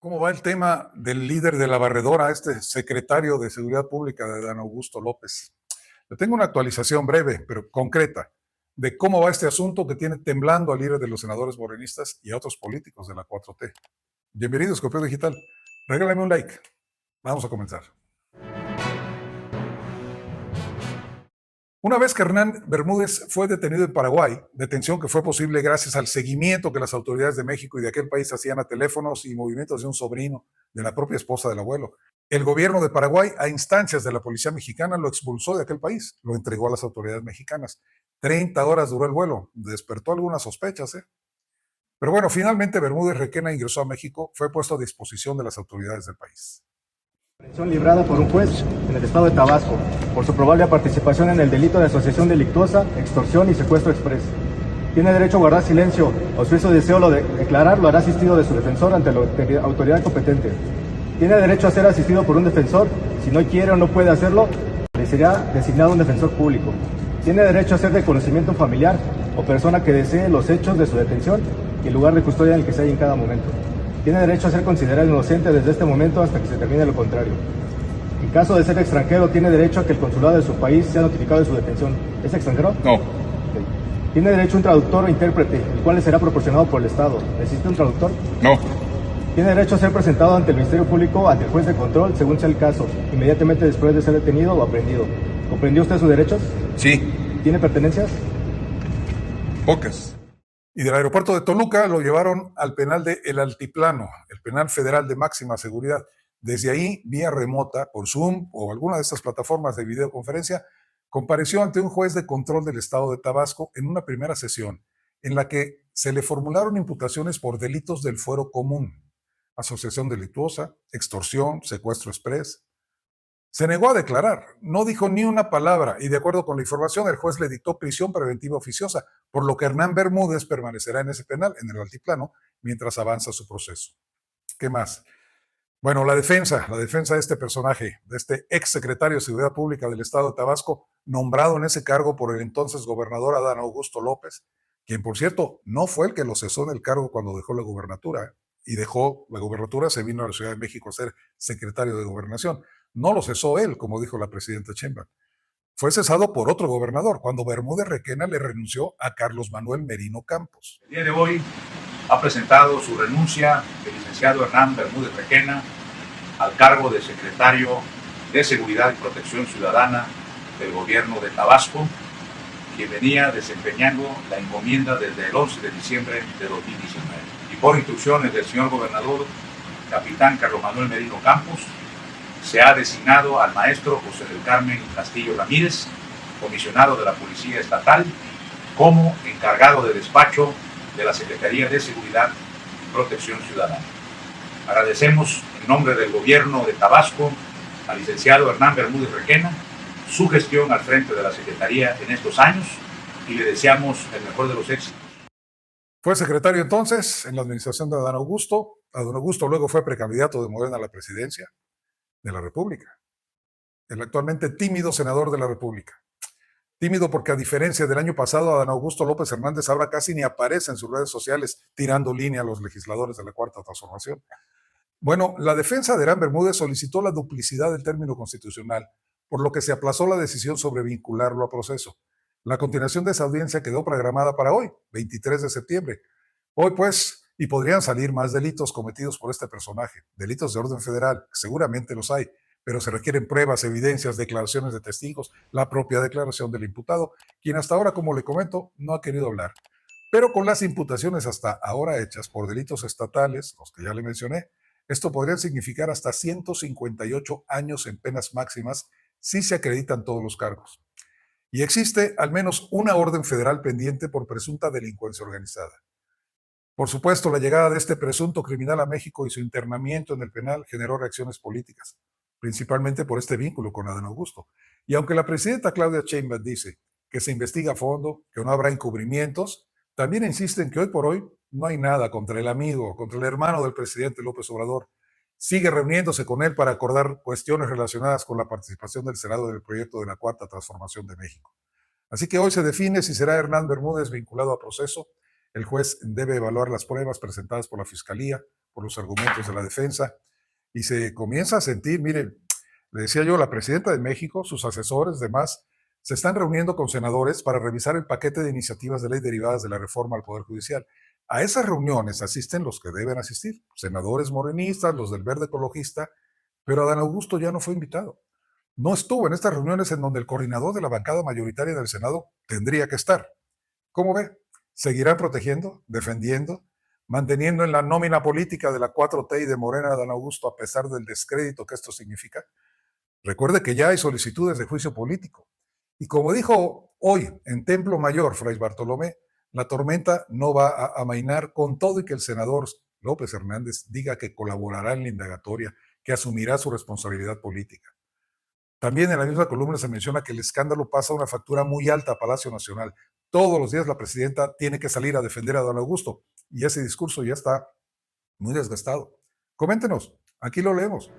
¿Cómo va el tema del líder de la barredora, este secretario de Seguridad Pública de Adán Augusto López? Le tengo una actualización breve, pero concreta, de cómo va este asunto que tiene temblando al líder de los senadores morenistas y a otros políticos de la 4T. Bienvenidos, Copio Digital. Regálame un like. Vamos a comenzar. Una vez que Hernán Bermúdez fue detenido en Paraguay, detención que fue posible gracias al seguimiento que las autoridades de México y de aquel país hacían a teléfonos y movimientos de un sobrino de la propia esposa del abuelo, el gobierno de Paraguay, a instancias de la policía mexicana, lo expulsó de aquel país, lo entregó a las autoridades mexicanas. 30 horas duró el vuelo, despertó algunas sospechas, ¿eh? Pero bueno, finalmente Bermúdez Requena ingresó a México, fue puesto a disposición de las autoridades del país. Aprehensión librada por un juez en el estado de Tabasco por su probable participación en el delito de asociación delictuosa, extorsión y secuestro express. Tiene derecho a guardar silencio o si su deseo lo de declarar lo hará asistido de su defensor ante la autoridad competente. Tiene derecho a ser asistido por un defensor. Si no quiere o no puede hacerlo, le será designado un defensor público. Tiene derecho a ser de conocimiento familiar o persona que desee los hechos de su detención y el lugar de custodia en el que se halla en cada momento. Tiene derecho a ser considerado inocente desde este momento hasta que se termine lo contrario. En caso de ser extranjero, tiene derecho a que el consulado de su país sea notificado de su detención. ¿Es extranjero? No. Okay. Tiene derecho a un traductor o intérprete, el cual le será proporcionado por el Estado. ¿Necesita un traductor? No. Tiene derecho a ser presentado ante el Ministerio Público, ante el juez de control, según sea el caso, inmediatamente después de ser detenido o aprehendido. ¿Comprendió usted sus derechos? Sí. ¿Tiene pertenencias? Pocas. Y del aeropuerto de Toluca lo llevaron al penal de El Altiplano, el penal federal de máxima seguridad. Desde ahí, vía remota, por Zoom o alguna de estas plataformas de videoconferencia, compareció ante un juez de control del estado de Tabasco en una primera sesión en la que se le formularon imputaciones por delitos del fuero común: asociación delictuosa, extorsión, secuestro express. Se negó a declarar, no dijo ni una palabra y de acuerdo con la información el juez le dictó prisión preventiva oficiosa, por lo que Hernán Bermúdez permanecerá en ese penal, en el Altiplano, mientras avanza su proceso. ¿Qué más? Bueno, la defensa de este personaje, de este ex secretario de Seguridad Pública del estado de Tabasco, nombrado en ese cargo por el entonces gobernador Adán Augusto López, quien por cierto no fue el que lo cesó en el cargo cuando dejó la gubernatura, y dejó la gubernatura, se vino a la Ciudad de México a ser secretario de Gobernación. No lo cesó él, como dijo la presidenta Sheinbaum. Fue cesado por otro gobernador, cuando Bermúdez Requena le renunció a Carlos Manuel Merino Campos. El día de hoy ha presentado su renuncia el licenciado Hernán Bermúdez Requena al cargo de secretario de Seguridad y Protección Ciudadana del gobierno de Tabasco, que venía desempeñando la encomienda desde el 11 de diciembre de 2019. Y por instrucciones del señor gobernador, capitán Carlos Manuel Merino Campos, se ha designado al maestro José del Carmen Castillo Ramírez, comisionado de la Policía Estatal, como encargado de despacho de la Secretaría de Seguridad y Protección Ciudadana. Agradecemos en nombre del gobierno de Tabasco al licenciado Hernán Bermúdez Requena su gestión al frente de la Secretaría en estos años y le deseamos el mejor de los éxitos. Fue secretario entonces en la administración de Adán Augusto. Adán Augusto luego fue precandidato de Morena a la presidencia de la República. El actualmente tímido senador de la República. Tímido porque, a diferencia del año pasado, Adán Augusto López Hernández ahora casi ni aparece en sus redes sociales tirando línea a los legisladores de la Cuarta Transformación. Bueno, la defensa de Hernán Bermúdez solicitó la duplicidad del término constitucional, por lo que se aplazó la decisión sobre vincularlo a proceso. La continuación de esa audiencia quedó programada para hoy, 23 de septiembre. Hoy, pues, y podrían salir más delitos cometidos por este personaje, delitos de orden federal, seguramente los hay, pero se requieren pruebas, evidencias, declaraciones de testigos, la propia declaración del imputado, quien hasta ahora, como le comento, no ha querido hablar. Pero con las imputaciones hasta ahora hechas por delitos estatales, los que ya le mencioné, esto podría significar hasta 158 años en penas máximas si se acreditan todos los cargos. Y existe al menos una orden federal pendiente por presunta delincuencia organizada. Por supuesto, la llegada de este presunto criminal a México y su internamiento en el penal generó reacciones políticas, principalmente por este vínculo con Adán Augusto. Y aunque la presidenta Claudia Sheinbaum dice que se investiga a fondo, que no habrá encubrimientos, también insiste en que hoy por hoy no hay nada contra el amigo, contra el hermano del presidente López Obrador. Sigue reuniéndose con él para acordar cuestiones relacionadas con la participación del Senado en el proyecto de la Cuarta Transformación de México. Así que hoy se define si será Hernán Bermúdez vinculado a proceso. El juez debe evaluar las pruebas presentadas por la Fiscalía, por los argumentos de la defensa y se comienza a sentir, miren, le decía yo, la presidenta de México, sus asesores, demás, se están reuniendo con senadores para revisar el paquete de iniciativas de ley derivadas de la reforma al Poder Judicial. A esas reuniones asisten los que deben asistir, senadores morenistas, los del Verde Ecologista, pero Adán Augusto ya no fue invitado. No estuvo en estas reuniones en donde el coordinador de la bancada mayoritaria del Senado tendría que estar. ¿Cómo ve? ¿Seguirán protegiendo, defendiendo, manteniendo en la nómina política de la 4T y de Morena a Adán Augusto a pesar del descrédito que esto significa? Recuerde que ya hay solicitudes de juicio político. Y como dijo hoy en Templo Mayor Fray Bartolomé, la tormenta no va a amainar con todo y que el senador López Hernández diga que colaborará en la indagatoria, que asumirá su responsabilidad política. También en la misma columna se menciona que el escándalo pasa una factura muy alta a Palacio Nacional. Todos los días la presidenta tiene que salir a defender a don Augusto y ese discurso ya está muy desgastado. Coméntenos, aquí lo leemos.